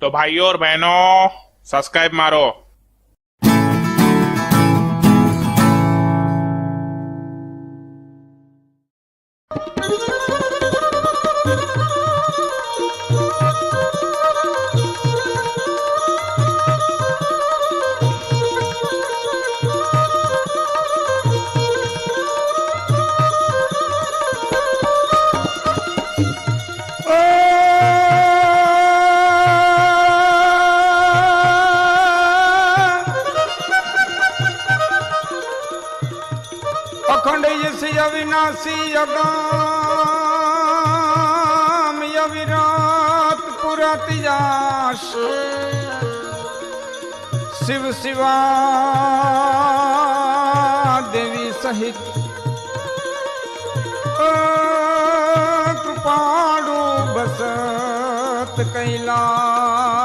तो भाइयों और बहनों सब्सक्राइब मारो। अखंड यश अविनाशी अगाम अविरात पुरतिजास शिव शिवा देवी सहित कृपाणु बसत कैलाश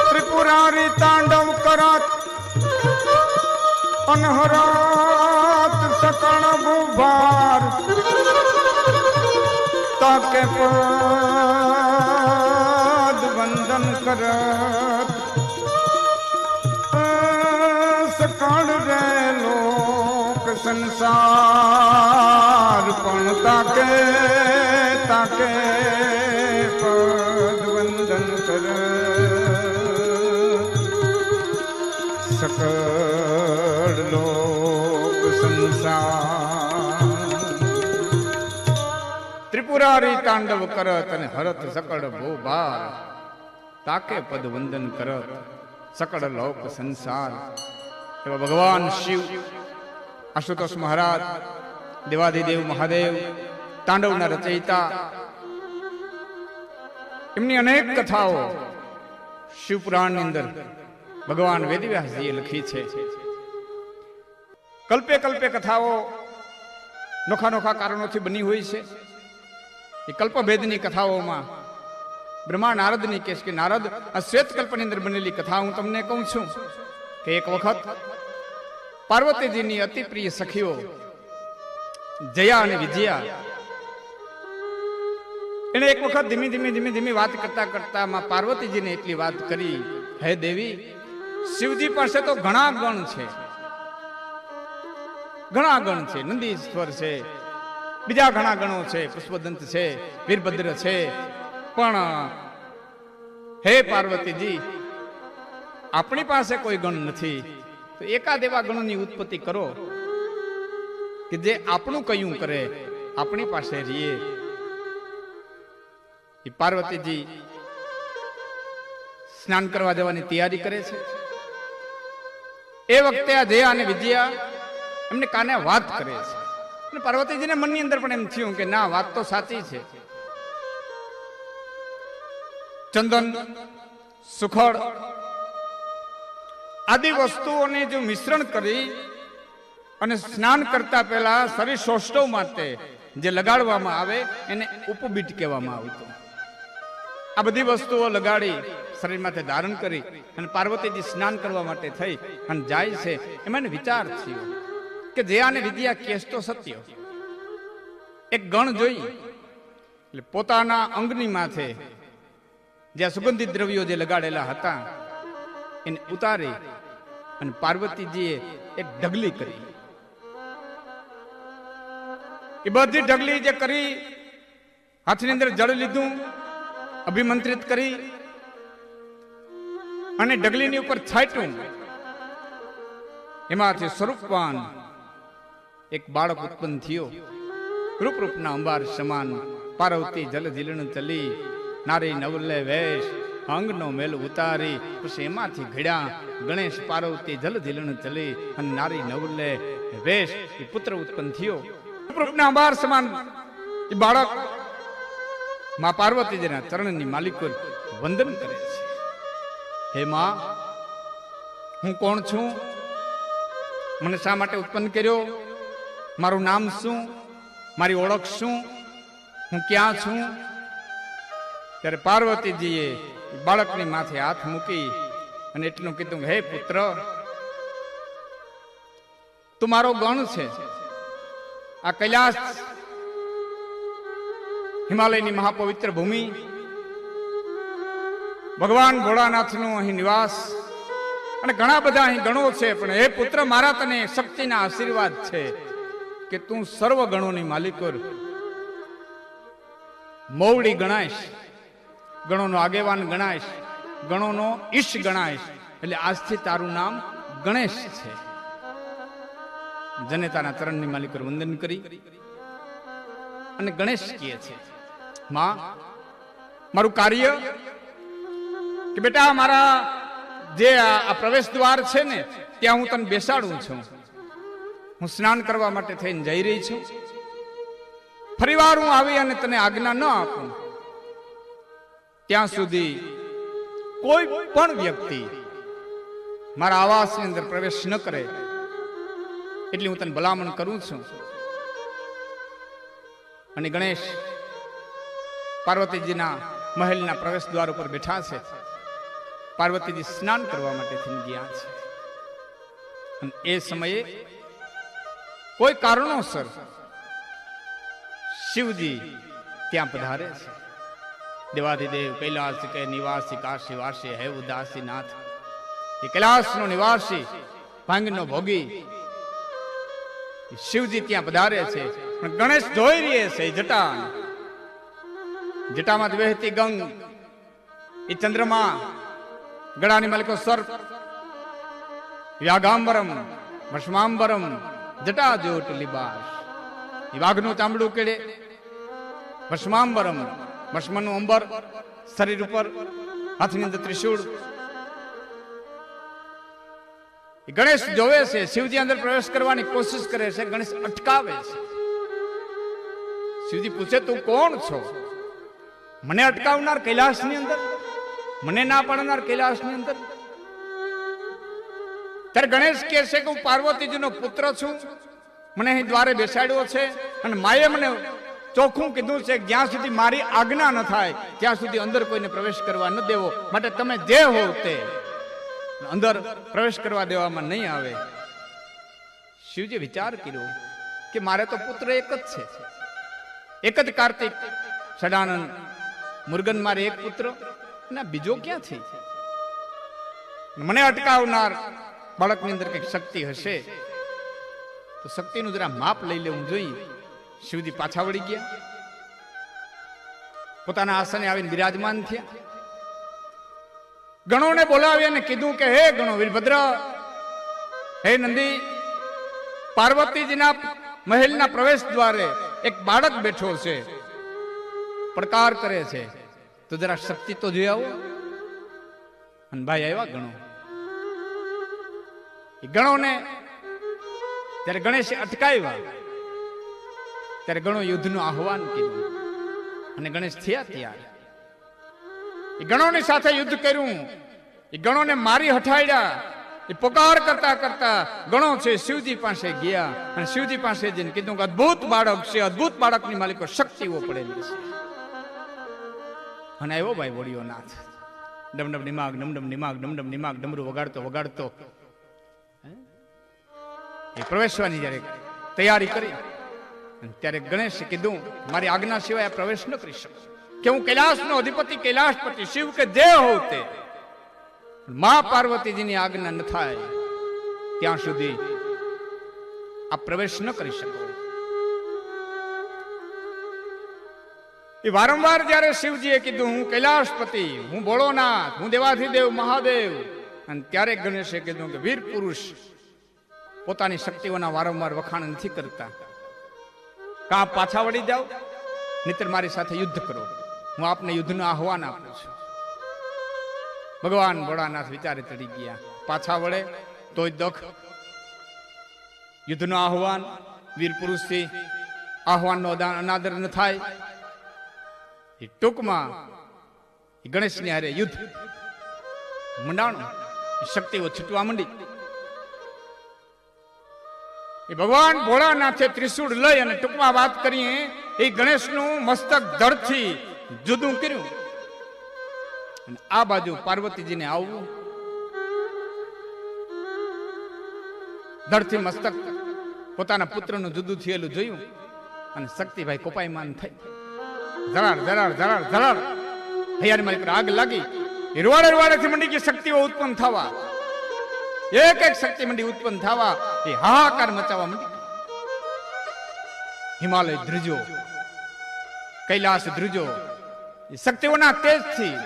त्रिपुरारी तांडव करत अनहरात सकण भूभार ताके पद वंदन करत सकण रे लोक संसार पण ताके ताके पद वंदन करत सकल लोक संसार त्रिपुरारी तांडव करत અને હરત सकल ભૂભાર તાકે પદ વંદન કરત सकल लोक संसार। એવા ભગવાન શિવ આશુતોષ મહારાજ દેવાધિદેવ મહાદેવ તાંડવના રચયિતા એમની અનેક કથાઓ શિવપુરાણની અંદર ભગવાન વેદવ્યાસજીએ લખી છે। કલ્પે કલ્પે કથાઓ નોખા નોખા કારણોથી બની હોય છે। એ કલ્પભેદની કથાઓમાં બ્રહ્મા નારદની કેસ કે નારદ આ શ્વેત કલ્પની અંદર બનેલી કથા હું તમને કહું છું કે એક વખત પાર્વતીજીની અતિ પ્રિય સખીઓ જયા અને વિજયા એને એક વખત ધીમી ધીમી ધીમી ધીમી વાત કરતા કરતા માં પાર્વતીજીને એટલી વાત કરી, હે દેવી, શિવજી પાસે તો ઘણા ગણ છે, ઘણા ગણ છે, નંદીશ્વર છે, બીજા ઘણા ગણો છે, પુષ્પદંત છે, વીરભદ્ર છે, પણ હે પાર્વતીજી આપણી પાસે કોઈ ગણ નથી, તો એકાદ એવા ગણોની ઉત્પત્તિ કરો કે જે આપણું કયું કરે, આપણી પાસે રહીએ। એ પાર્વતીજી સ્નાન કરવા જવાની તૈયારી કરે છે। એ વખતે આ જયા અને વિજયા એમને કાને વાત કરે છે અને પાર્વતીજીને મનની અંદર પણ એમ થયું કે ના, વાત તો સાચી છે। ચંદન, સુખડ આદિ વસ્તુઓને જો મિશ્રણ કરી અને સ્નાન કરતા પહેલા શરીર સૌષ્ઠવ માટે જે લગાડવામાં આવે એને ઉપબીટ કહેવામાં આવતું। આ બધી વસ્તુઓ લગાડી શરીરમાંથી ધારણ કરી અને પાર્વતીજી સ્નાન કરવા માટે થઈ અને જાય છે। એમાં વિચાર થયો કે જે આને વિદ્યા કેસ તો સત્ય, એક ગણ જોઈ એટલે પોતાના અંગની માથે જ્યાં સુગંધિત દ્રવ્યો જે લગાડેલા હતા એને ઉતારી અને પાર્વતીજીએ એક ઢગલી કરી। એ બધી ઢગલી જે કરી, હાથની અંદર જળ લીધું, અભિમંત્રિત કરી અને ઢગલીની ઉપર છાંટ્યું। એમાંથી સ્વરૂપવાન એક બાળક ઉત્પન્ન થયો, રૂપરૂપના અંબાર સમાન, પાર્વતી જલ ઝીલણ ચલી, નારી નવલે વેશ, અંગનો મેલ ઉતારી। પછી એમાંથી ઘડ્યા ગણેશ પાર્વતી જલ ઝીલણ ચલી અને નારી નવલે વેશ, એ પુત્ર ઉત્પન્ન થયો। રૂપરૂપના અંબાર સમાન એ બાળક માં પાર્વતીજીના ચરણની માલિકો વંદન કરે છે। હે માં, હું કોણ છું? મને શા માટે ઉત્પન્ન કર્યો? મારું નામ શું? મારી ઓળખ શું? હું ક્યાં છું? ત્યારે પાર્વતીજીએ બાળકની માથે હાથ મૂકી અને એટલું કીધું, હે પુત્ર, તું મારો ગણ છે. આ કૈલાસ, હિમાલયની મહાપવિત્ર ભૂમિ, ભગવાન ભોળાનાથનું અહીં નિવાસ, અને ઘણા બધા અહીં ગણો છે. પણ હે પુત્ર, મારા તને શક્તિના આશીર્વાદ છે કે તું સર્વ ગણોની માલિકોર મૌડી ગણાઈશ, ગણોનો આગેવાન ગણાઈશ, ગણોનો ઈશ ગણાઈશ. એટલે આજથી તારું નામ ગણેશ છે. જનેતાના ચરણની માલિકોર વંદન કરી અને ગણેશ કહે છે, માં, મારું કાર્ય કે બેટા, મારા જે આ પ્રવેશ દ્વાર છે ને, ત્યાં હું તને બેસાડું છું. હું સ્નાન કરવા માટે થઈને જઈ રહી છું. ફરીવાર હું આવી અને તને આજ્ઞા ન આપું ત્યાં સુધી કોઈ પણ વ્યક્તિ મારા આવાસની અંદર પ્રવેશ ન કરે, એટલે હું તને ભલામણ કરું છું. અને ગણેશ પાર્વતીજીના મહેલના પ્રવેશ દ્વાર ઉપર બેઠા છે. પાર્વતીજી સ્નાન કરવા માટે થઈને ગયા છે. અને એ સમયે કોઈ કારણોસર શિવજી ત્યાં પધારે છે. દેવાધિદેવ કૈલાસ કે નિવાસી કાશી વાસી હે ઉદાસી નાથ. એ કૈલાસનો નિવાસી, ભાંગનો ભોગી શિવજી ત્યાં પધારે છે. પણ ગણેશ જોઈ રહે છે જટા, જટામાં વહેતી ગંગ, એ ચંદ્રમા, ગળાની માલિકો સર્પ, વ્યાગાંબરમ ભસ્માંબરમ જટા જોટ લિબાસ. એ વાઘનું ચામડું કેળે, ભસ્માંબરમ ભસ્મનું અંબર શરીર ઉપર, હાથની અંદર ત્રિશૂળ. ગણેશ જોવે છે, શિવજી અંદર પ્રવેશ કરવાની કોશિશ કરે છે, ગણેશ અટકાવે છે. શિવજી પૂછે, તું કોણ છો? મને અટકાવનાર કૈલાસની અંદર, મને ના પાડનાર કૈલાસની અંદર? ત્યારે ગણેશ કહે છે કે હું પાર્વતીજીનો પુત્ર છું. મને અહીં દ્વારે બેસાડ્યો છે અને માએ મને ચોખ્ખું કીધું છે કે જ્યાં સુધી મારી આજ્ઞા ન થાય ત્યાં સુધી અંદર કોઈને પ્રવેશ કરવા ન દેવો. માટે તમે જે હો તે અંદર પ્રવેશ કરવા દેવામાં નહીં આવે. શિવજી વિચાર કર્યો કે મારે તો પુત્ર એક જ છે, એક જ કાર્તિક સદાનંદ મુર્ગન, મારે એક પુત્ર, ના બીજો ક્યાંથી? મને અટકાવનાર બાળકની અંદર કઈક શક્તિ હશે તો શક્તિનું જરા માપ લઈ લેવું જોઈએ. શિવજી પાછા વળી ગયા, પોતાના આસને આવીને બિરાજમાન થયા. ગણોને બોલાવી અને કીધું કે હે ગણો વીરભદ્ર, હે નંદી, પાર્વતીજીના મહેલના પ્રવેશ દ્વારે એક બાળક બેઠો છે, પડકાર કરે છે, તો જરા શક્તિ તો જોઈ આવો. અને ભાઈ આવ્યા ગણો. એ ગણોને ત્યારે ગણેશે અટકાવ્યા, ત્યારે ગણો યુદ્ધનું આહવાન કર્યું અને ગણેશ થયા તૈયાર. એ ગણોની સાથે યુદ્ધ કર્યું, એ ગણોને મારી હઠાડ્યા. એ પોકાર કરતા કરતા ગણો છે શિવજી પાસે ગયા અને શિવજી પાસે જઈને કીધું કે અદ્ભુત બાળક છે, અદ્ભુત બાળકની માલિકો શક્તિઓ પડેલી છે. અને આવ્યો ભાઈ વળિયો નાથ, ડમડમ નિમાગ ડમડમ નિમાગ ડમડમ નિમાગ ડમરું વગાડતો વગાડતો એ પ્રવેશવાની જયારે તૈયારી કરી ત્યારે ગણેશે કીધું, મારી આજ્ઞા સિવાય પ્રવેશ ન કરી શકું, કે હું કૈલાસનો અધિપતિ કૈલાસપતિ શિવ કે જે હોઉં તે, મા પાર્વતીજીની આજ્ઞા ન થાય ત્યાં સુધી આ પ્રવેશ ન કરી શકો. એ વારંવાર જયારે શિવજીએ કીધું હું કૈલાસપતિ, હું ભોળોનાથ, હું દેવાધિદેવ મહાદેવ, અને ત્યારે ગણેશે કીધું કે વીર પુરુષ પોતાની શક્તિઓના વારંવાર વખાણ નથી કરતા, કાં પાછા વળી જાઓ નહીતર મારી સાથે યુદ્ધ કરો, હું આપને યુદ્ધનું આહવાન આપું છું. ભગવાન ભોળાનાથ વિચારે ચડી ગયા, પાછા વળે તોય દખ. યુદ્ધનું આહવાન, વીર પુરુષથી આહવાનનો અનાદર ન થાય. ટૂંકમાં ગણેશની હારે યુદ્ધ મંડાણો, શક્તિઓ છૂટવા માંડી. એ ભગવાન ભોળાનાથે ત્રિશૂળ લઈ અને ટૂંકમાં વાત કરીએ એ ગણેશનું મસ્તક ધડથી જુદું કર્યું. અને આ બાજુ પાર્વતીજીને આવવું, ધડથી મસ્તક પોતાના પુત્રનું જુદું થયેલું જોયું અને શક્તિભાઈ કોપાયમાન થઈ. ધરાડ ધરાડ ધરાડ ધરાડ હૈયારીમાં એક આગ લાગી. એ રૂવાડે રૂવાડેથી મંડી કે શક્તિઓ ઉત્પન્ન થવા, એક એક શક્તિ મંડી ઉત્પન્ન થવા, એ હાહાકાર મચાવવા મંડી. હિમાલય ધ્રુજો, કૈલાસ ધ્રુજો, એ શક્તિઓના તેજથી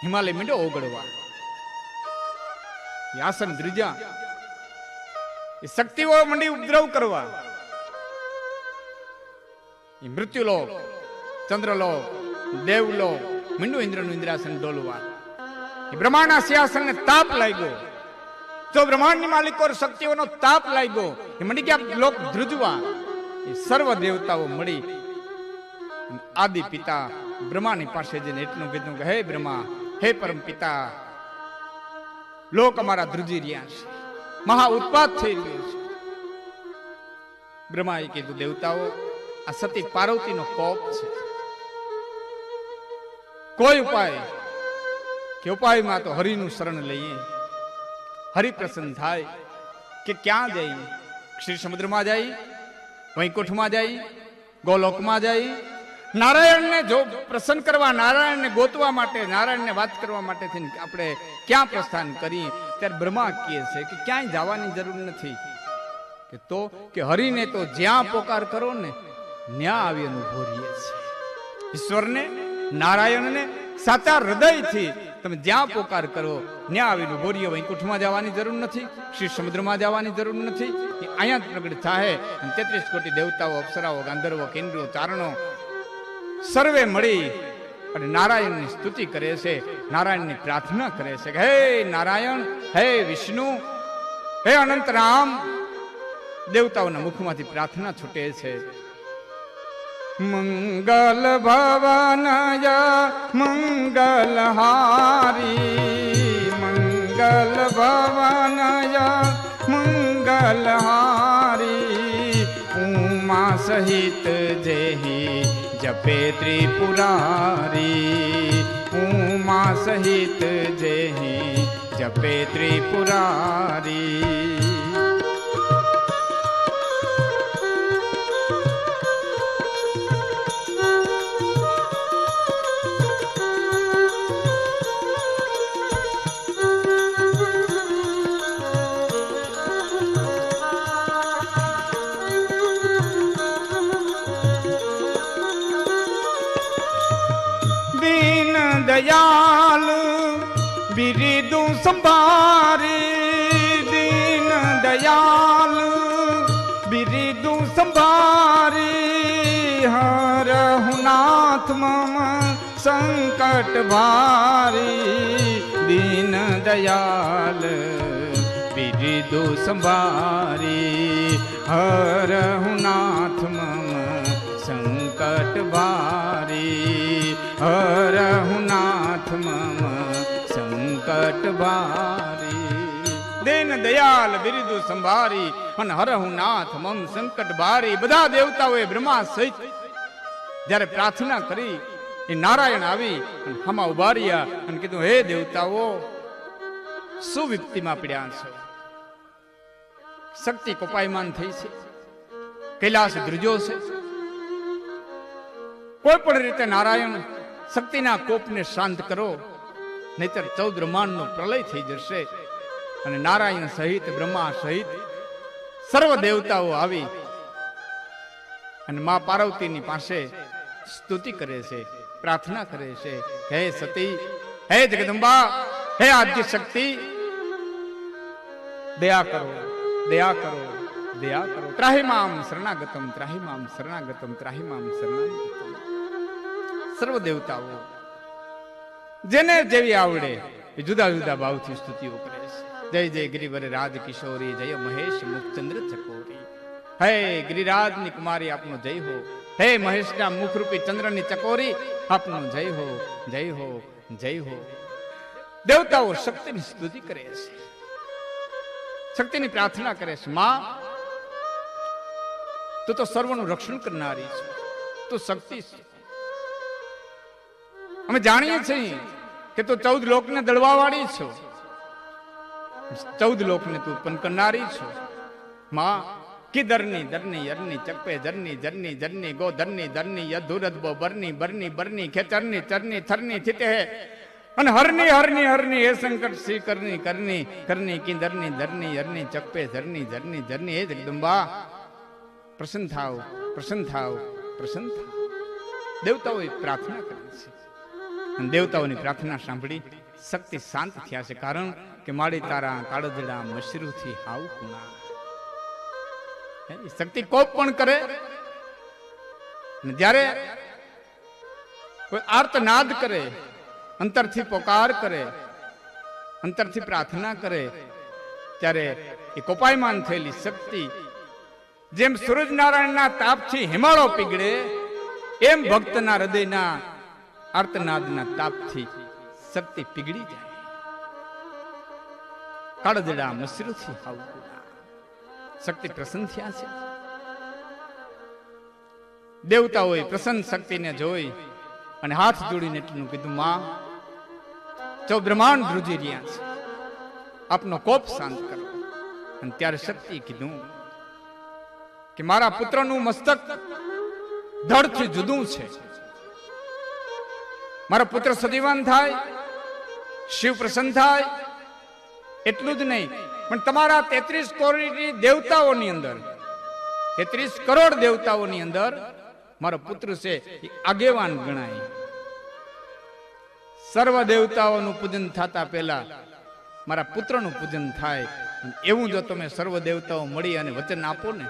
હિમાલય મીંડો ઓગળવા. એ આસન ધ્રુજા, એ શક્તિઓ મંડી ઉપદ્રવ કરવા. એ મૃત્યુલોક, ચંદ્રલોક, દેવલોક મીંડું ઇન્દ્રનું ઇન્દ્રાસન ડોલવા. એ બ્રહ્માંડના સિંહાસનને તાપ લાગ્યો. જો બ્રહ્માંડની માલિકો શક્તિઓનો તાપ લાગ્યો, એ મંડી ગયા લોક ધ્રુજવા. એ સર્વ દેવતાઓ મળી આદિ પિતા બ્રહ્માની પાસે જઈને એટલું કીધું કે હે બ્રહ્મા, હે પરમ પિતા, લોક અમારા ધ્રુજી રહ્યા છે, મહા ઉત્પાત થઈ રહ્યો છે. બ્રહ્માએ કીધું દેવતાઓ, આ સતી પાર્વતીનો કોપ છે. કોઈ ઉપાય કે ઉપાયમાં તો હરિનું શરણ લઈએ, હરિ પ્રસન્ન થાય. કે ક્યાં જઈએ? ક્ષીર સમુદ્રમાં જાય, વૈકુંઠમાં જાય, ગોલોકમાં જાય. નારાયણને જો પ્રસન્ન કરવા, નારાયણને ગોતવા માટે, નારાયણને વાત કરવા માટે આપણે ક્યાં પ્રસ્થાન કરીએ? ત્યારે બ્રહ્મા કહે છે કે ક્યાંય જવાની જરૂર નથી. કે તો કે હરિને તો જ્યાં પોકાર કરો ને ત્યાં આવી અનુભવ રહીએ છે. ઈશ્વરને, નારાયણને સાચા હૃદયથી તમે જ્યાં પોકાર કરો ત્યાં આવીને ઉભો રહીએ. વૈકુંઠમાં જવાની જરૂર નથી, શ્રી સમુદ્રમાં જવાની જરૂર નથી. એ અહીંયા જ પ્રગટ થાય. 33 કોટી દેવતાઓ, અપ્સરાઓ, ગાંધર્વો, કિન્નરો, ચારણો સર્વે મળી અને નારાયણની સ્તુતિ કરે છે, નારાયણની પ્રાર્થના કરે છે કે હે નારાયણ, હે વિષ્ણુ, હે અનંત રામ. દેવતાઓના મુખમાંથી પ્રાર્થના છૂટે છે. મંગલ ભવનય મંગલ હારી, મંગલ ભવનય મંગલ હારી. ઉમા સહિત જેહી જપે ત્રિપુરારી, ઉમા સહિત જેહી જપે ત્રિપુરારી. દયાલ બિરિદુ સંભારી, દીન દયાલ બિરિદુ સંભારી. હરહુ નાથ મમ સંકટ ભારી, દીન દયાલ બિરિદુ સંભારી. હરહુ નાથ મમ સંકટ ભારી, હરહુ નાથ મમ સંકટ ભારી. દીન દયાલ બિરિદુ સંભારી અને હરહુ નાથ મમ સંકટ ભારી. બધા દેવતાઓએ બ્રહ્મા સહિત જ્યારે પ્રાર્થના કરી, એ નારાયણ આવી અને હમા ઉભા રહ્યા અને કીધું હે દેવતાઓ, શું વિપત્તિમાં પડ્યા છો? શક્તિ કોપાયમાન થઈ છે, કૈલાસ ધ્રુજો છે. કોઈ પણ રીતે નારાયણ શક્તિના કોપને શાંત કરો, નહીતર 14 બ્રહ્માંડનો પ્રલય થઈ જશે. અને નારાયણ સહિત, બ્રહ્મા સહિત સર્વ દેવતાઓ આવી અને મા પાર્વતીની પાસે સ્તુતિ કરે છે, પ્રાર્થના કરે છે. હે સતી, હે જગદંબા, હે આદ્ય શક્તિ, દયા કરો, દયા કરો, દયા કરો. ત્રાહી મામ શરણાગતમ, ત્રાહી મામ શરણાગતમ, ત્રાહી મામ શરણાગતમ. સર્વ દેવતાઓ જેને જેવી આવડે એ જુદા જુદા ભાવથી સ્તુતિઓ કરે છે. જય જય ગિરિવર રાજ કિશોરી, જય મહેશ મુખચંદ્ર ચકોરી. હે ગિરિરાજની કુમારી, આપનો જય હો. હે મહેશના મુખરૂપી ચંદ્રની ચકોરી, આપનો જય હો, જય હો, જય હો. દેવતાઓ શક્તિની સ્તુતિ કરે છે, શક્તિની પ્રાર્થના કરે છે. માં, તું તો સર્વનું રક્ષણ કરનારી છે, તું શક્તિ છે. અમે જાણીએ છીએ કે તું 14 લોકને દળવા વાળી છો, 14 લોકને તું ઉત્પન્ન કરનારી છો. માં, કી ધરની ધરની યરની ચક્પે ધરની ધરની ધરની ગો ધરની ધરની યધુરદબો બરની બરની બરની ખેચરની ચરની થરની થિતે હે અને હરની હરની હરની હે સંકટ શ્રી કરની કરની કરની કી ધરની ધરની યરની ચક્પે ધરની ધરની ધરની હે જગદંબા, પ્રસન્ન થાવ, પ્રસન્ન થાવ, પ્રસન્ન થાવ. દેવતાઓએ પ્રાર્થના કરી છે અને દેવતાઓની પ્રાર્થના સાંભળી શક્તિ શાંત થયા છે. કારણ કે માડી તારા કાળજડા મશરૂથી હાવ કુણા. શક્તિ કોપ પણ કરે, જ્યારે કોઈ આર્તનાદ કરે, અંતરથી પોકાર કરે, અંતરથી પ્રાર્થના કરે, ત્યારે એ કોપાયમાન થયેલી શક્તિ જેમ સૂરજનારાયણના તાપથી હિમાળો પીગળે, એમ ભક્તના હૃદયના આર્તનાદના તાપથી શક્તિ પીગળી જાય. કાળજડા મશરૂથી હાવ કુણા. શક્તિ પ્રસન્ન થયા છે. દેવતાઓએ પ્રસન્ન શક્તિને જોઈ અને હાથ જોડીને એટલું કીધું, માં, 14 બ્રહ્માંડ ધ્રુજી રહ્યા છે, આપનો કોપ શાંત કરો. અને ત્યારે શક્તિએ કીધું કે મારા પુત્રનું મસ્તક ધડથી જુદું છે. મારો પુત્ર સજીવન થાય, શિવ પ્રસન્ન થાય, એટલું જ નહીં પણ તમારા 33 કરોડ દેવતાઓની અંદર, 33 કરોડ દેવતાઓની અંદર મારો પુત્ર છે એ આગેવાન ગણાય. સર્વ દેવતાઓનું પૂજન થતા પહેલા મારા પુત્રનું પૂજન થાય. એવું જો તમે સર્વ દેવતાઓ મળી અને વચન આપો ને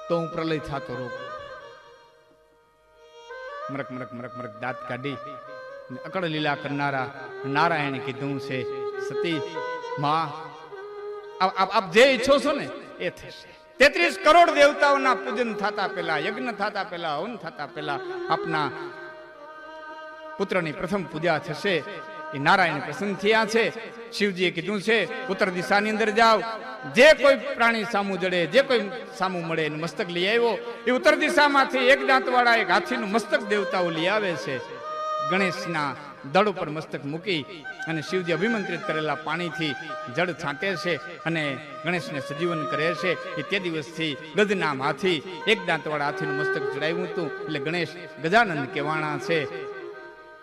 તો હું પ્રલય થતો રોકું. મરક મરક મરક મરક દાંત કાઢી અકળ લીલા કરનારા નારાયણે કીધું છે, સતી માં, આપ જે ઈચ્છો છો ને એ થશે. 33 કરોડ દેવતાઓના પૂજન થતા પહેલા, યજ્ઞ થતા પહેલા, હવન થતા પહેલા આપના પુત્રની પ્રથમ પૂજા થશે. એ નારાયણ પ્રસન્ન થયા છે. શિવજીએ કીધું છે, ઉત્તર દિશાની અંદર જાઓ, જે કોઈ પ્રાણી સામું જડે, જે કોઈ સામું મળે એનું મસ્તક લઈ આવ્યો. એ ઉત્તર દિશામાંથી એક દાંતવાળા એક હાથીનું મસ્તક દેવતાઓ લઈ આવે છે. ગણેશના દળ ઉપર મસ્તક મૂકી અને શિવજી અભિમંત્રિત કરેલા પાણીથી જળ છાંટે છે અને ગણેશને સજીવન કરે છે. એ તે દિવસથી ગજનામ હાથી, એક દાંતવાળા હાથીનું મસ્તક ચડાવ્યું હતું એટલે ગણેશ ગજાનંદ કહેવાણા છે.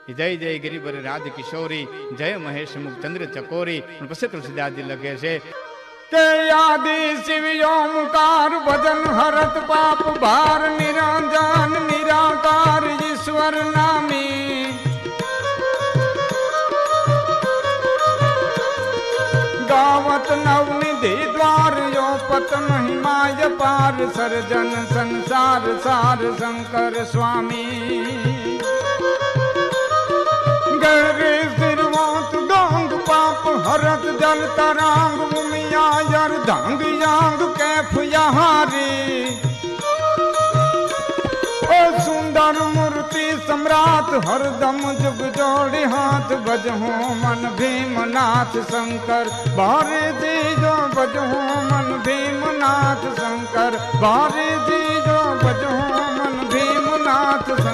જય જય ગિરિબર રાજ કિશોરી, જય મહેશ મુખ ચંદ્ર ચકોરી. પછી તુલસીદાસજી લખે છે કે આદિ શિવ ઓમકાર ભજન હરત પાપ ભાર નિરંજન નિરાકાર ઈશ્વર નામી. ગાવત નવનિધિ દ્વાર યો પત મહિમાય પાર સર્જન સંસાર સાર શંકર સ્વામી. ગરે સિરવાત ગાંગ પાપ હરત જલ તરાંગ ઉમિયા યર ધાંગ યાંગ કેફ યહારી. ઓ સુંદર મૂર્તિ સમ્રાટ હરદમ જુગ જોડી હાથ ભજહો મન ભીમનાથ શંકર. ભારે જીજો ભજહો મન ભીમનાથ શંકર. ભારે જીજો ભજહો મન ભીમનાથ શંકર.